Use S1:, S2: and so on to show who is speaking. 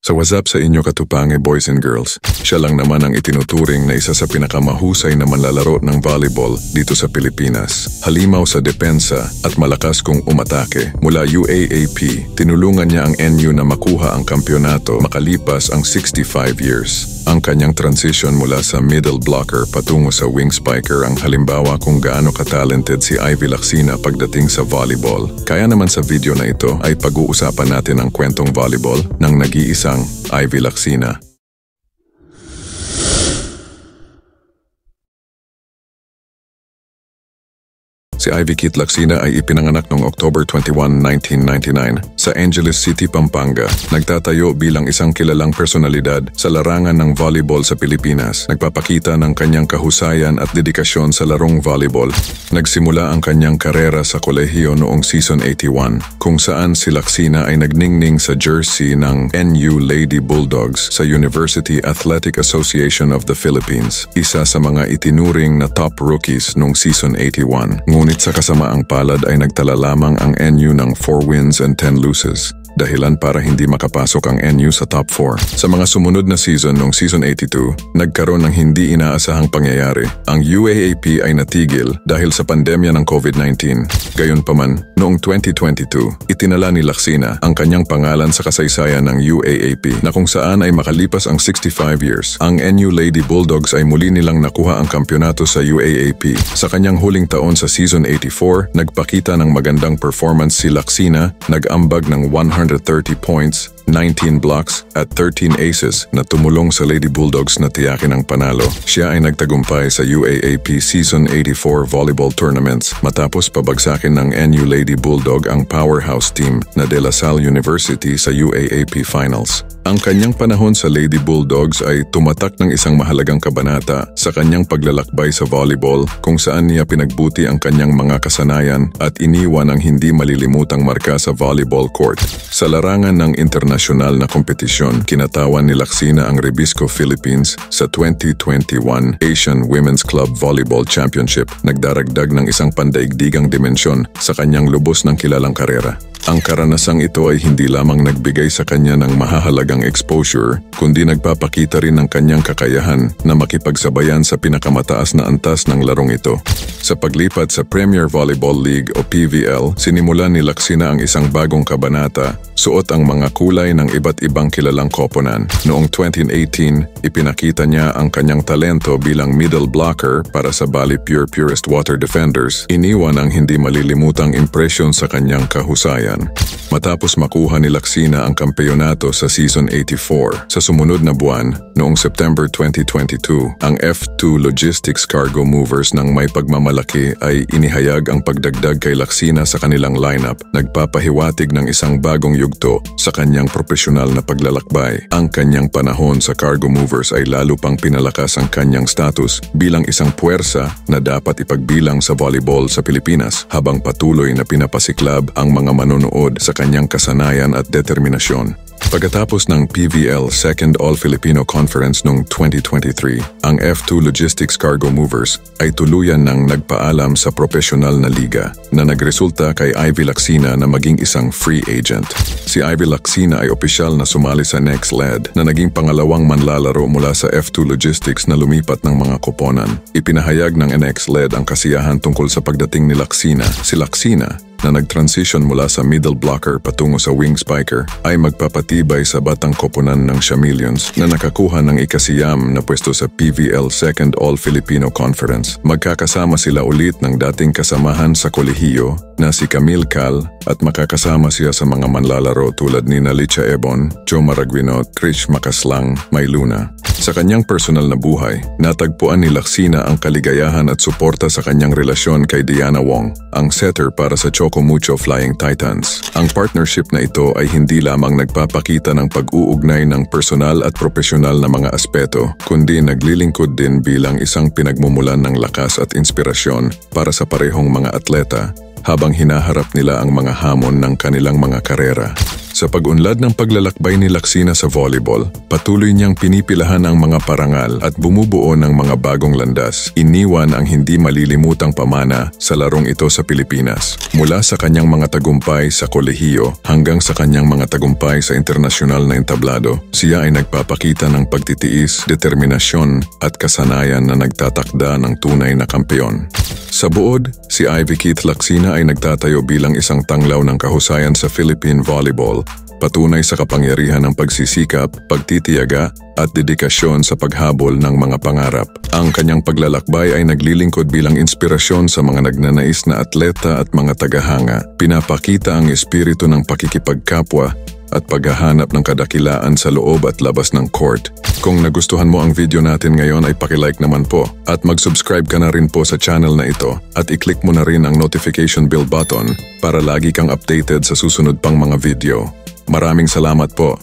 S1: So what's up sa inyo katupange boys and girls? Siya lang naman ang itinuturing na isa sa pinakamahusay na manlalaro ng volleyball dito sa Pilipinas. Halimaw sa depensa at malakas kung umatake. Mula UAAP, tinulungan niya ang NU na makuha ang kampyonato makalipas ang 65 years. Ang kanyang transition mula sa middle blocker patungo sa wing spiker ang halimbawa kung gaano ka-talented si Ivy Lacsina pagdating sa volleyball. Kaya naman sa video na ito ay pag-uusapan natin ang kwentong volleyball ng nag-iisang Ivy Lacsina. Si Ivy Kit Lacsina ay ipinanganak noong October 21, 1999 sa Angeles City, Pampanga. Nagtatayo bilang isang kilalang personalidad sa larangan ng volleyball sa Pilipinas. Nagpapakita ng kanyang kahusayan at dedikasyon sa larong volleyball. Nagsimula ang kanyang karera sa kolehiyo noong season 81, kung saan si Lacsina ay nagningning sa jersey ng NU Lady Bulldogs sa University Athletic Association of the Philippines. Isa sa mga itinuring na top rookies noong season 81. Ngunit sa kasamaang palad ay nagtala lamang ang NU ng 4 wins and 10 losses. Dahilan para hindi makapasok ang NU sa top 4. Sa mga sumunod na season noong season 82, nagkaroon ng hindi inaasahang pangyayari. Ang UAAP ay natigil dahil sa pandemya ng COVID-19. Gayunpaman, noong 2022, itinala ni Lacsina ang kanyang pangalan sa kasaysayan ng UAAP na kung saan ay makalipas ang 65 years. Ang NU Lady Bulldogs ay muli nilang nakuha ang kampyonato sa UAAP. Sa kanyang huling taon sa season 84, nagpakita ng magandang performance si Lacsina, nag-ambag ng 130 points, 19 blocks at 13 aces na tumulong sa Lady Bulldogs na tiyakin ang panalo. Siya ay nagtagumpay sa UAAP Season 84 volleyball tournaments matapos pabagsakin ng NU Lady Bulldog ang powerhouse team na De La Salle University sa UAAP Finals. Ang kanyang panahon sa Lady Bulldogs ay tumatak ng isang mahalagang kabanata sa kanyang paglalakbay sa volleyball kung saan niya pinagbuti ang kanyang mga kasanayan at iniwan ang hindi malilimutang marka sa volleyball court. Sa larangan ng internasyonal na kompetisyon, kinatawan ni Lacsina ang Rebisco Philippines sa 2021 Asian Women's Club Volleyball Championship, nagdaragdag ng isang pandaigdigang dimensyon sa kanyang lubos ng kilalang karera. Ang karanasang ito ay hindi lamang nagbigay sa kanya ng mahahalagang exposure, kundi nagpapakita rin ng kanyang kakayahan na makipagsabayan sa pinakamataas na antas ng larong ito. Sa paglipat sa Premier Volleyball League o PVL, sinimulan ni Lacsina ang isang bagong kabanata, suot ang mga kulay ng iba't ibang kilalang koponan. Noong 2018, ipinakita niya ang kanyang talento bilang middle blocker para sa Bali Pure Purest Water Defenders. Iniwan ang hindi malilimutang impresyon sa kanyang kahusayan. Matapos makuha ni Lacsina ang kampeonato sa Season 84, sa sumunod na buwan, noong September 2022, ang F2 Logistics Cargo Movers ng may pagmamalaki ay inihayag ang pagdagdag kay Lacsina sa kanilang lineup, nagpapahiwatig ng isang bagong yugto sa kanyang profesional na paglalakbay. Ang kanyang panahon sa Cargo Movers ay lalo pang pinalakas ang kanyang status bilang isang puwersa na dapat ipagbilang sa volleyball sa Pilipinas habang patuloy na pinapasiklab ang mga manonood sa kanyang kasanayan at determinasyon. Pagkatapos ng PVL Second All-Filipino Conference noong 2023, ang F2 Logistics Cargo Movers ay tuluyan ng nagpaalam sa profesional na liga na nagresulta kay Ivy Lacsina na maging isang free agent. Si Ivy Lacsina ay opisyal na sumali sa Next LED na naging pangalawang manlalaro mula sa F2 Logistics na lumipat ng mga koponan. Ipinahayag ng Next LED ang kasiyahan tungkol sa pagdating ni Lacsina. Si Lacsina, na nag-transition mula sa middle blocker patungo sa wing spiker, ay magpapatibay sa batang koponan ng Chameleons na nakakuha ng ikasiyam na pwesto sa PVL Second All-Filipino Conference. Magkakasama sila ulit ng dating kasamahan sa kolehiyo na si Camille Cal at makakasama siya sa mga manlalaro tulad ni Nalicha Ebon, Joe Maraguinot, Krish Makaslang, May Luna. Sa kanyang personal na buhay, natagpuan ni Lacsina ang kaligayahan at suporta sa kanyang relasyon kay Diana Wong, ang setter para sa Choco Mucho Flying Titans. Ang partnership na ito ay hindi lamang nagpapakita ng pag-uugnay ng personal at profesional na mga aspeto, kundi naglilingkod din bilang isang pinagmumulan ng lakas at inspirasyon para sa parehong mga atleta habang hinaharap nila ang mga hamon ng kanilang mga karera. Sa pag-unlad ng paglalakbay ni Laksina sa volleyball, patuloy niyang pinipilahan ang mga parangal at bumubuo ng mga bagong landas. Iniwan ang hindi malilimutang pamana sa larong ito sa Pilipinas. Mula sa kanyang mga tagumpay sa kolehiyo hanggang sa kanyang mga tagumpay sa internasyonal na entablado, siya ay nagpapakita ng pagtitiis, determinasyon at kasanayan na nagtatakda ng tunay na kampeon. Sa buod, si Ivy Keith Laksina ay nagtatayo bilang isang tanglaw ng kahusayan sa Philippine volleyball, patunay sa kapangyarihan ng pagsisikap, pagtitiyaga at dedikasyon sa paghabol ng mga pangarap. Ang kanyang paglalakbay ay naglilingkod bilang inspirasyon sa mga nagnanais na atleta at mga tagahanga. Pinapakita ang espiritu ng pakikipagkapwa at paghahanap ng kadakilaan sa loob at labas ng court. Kung nagustuhan mo ang video natin ngayon ay pakilike naman po at mag-subscribe ka na rin po sa channel na ito at i-click mo na rin ang notification bell button para lagi kang updated sa susunod pang mga video. Maraming salamat po.